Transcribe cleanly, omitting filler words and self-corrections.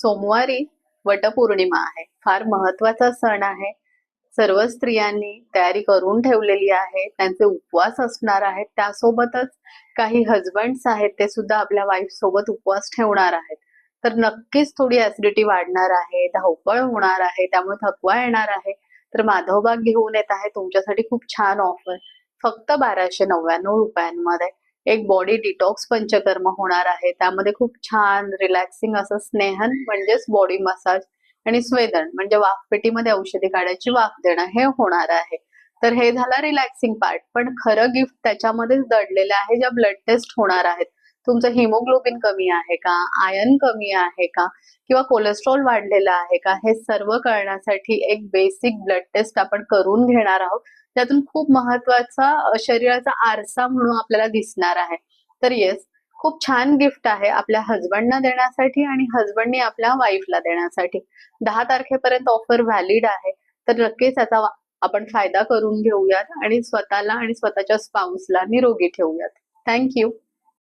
सोमवारी वटपौर्णिमा आहे. फार महत्वाचा सण आहे. सर्व स्त्रियांनी तयारी करून ठेवलेली आहे. त्यांचे उपवास असणार आहेत. त्यासोबतच काही हजबंड्स आहेत ते सुद्धा आपल्या वाईफ सोबत उपवास ठेवणार आहेत. तर नक्कीच थोडी ऍसिडिटी वाढणार आहे, धावपळ होणार आहे, त्यामुळे थकवा येणार आहे. तर माधवबाग घेऊन येत आहे तुमच्यासाठी खूप छान ऑफर. फक्त 1299 रुपयांमध्ये एक बॉडी डिटॉक्स पंचकर्म होणार आहे. त्यामध्ये खूप छान रिलॅक्सिंग असं स्नेहन म्हणजेच बॉडी मसाज आणि स्वेदन म्हणजे वाफपेटीमध्ये औषधी काढायची वाफ देणं हे होणार आहे. तर हे झालं रिलॅक्सिंग पार्ट. पण खरं गिफ्ट त्याच्यामध्येच दडलेलं आहे, ज्या ब्लड टेस्ट होणार आहेत. तुमचं हिमोग्लोबिन कमी आहे का, आयर्न कमी आहे का, किंवा कोलेस्ट्रॉल वाढलेलं आहे का, हे सर्व कळण्यासाठी एक बेसिक ब्लड टेस्ट आपण करून घेणार आहोत. त्यातून खूप महत्वाचा शरीराचा आरसा म्हणून आपल्याला दिसणार आहे. तर येस, खूप छान गिफ्ट आहे आपल्या हजबंडना देण्यासाठी आणि हजबंडनी आपल्या वाईफला देण्यासाठी. 10 तारखेपर्यंत ऑफर व्हॅलिड आहे. तर नक्कीच त्याचा आपण फायदा करून घेऊयात आणि स्वतःला आणि स्वतःच्या स्पाऊसला निरोगी ठेवूयात. थँक्यू.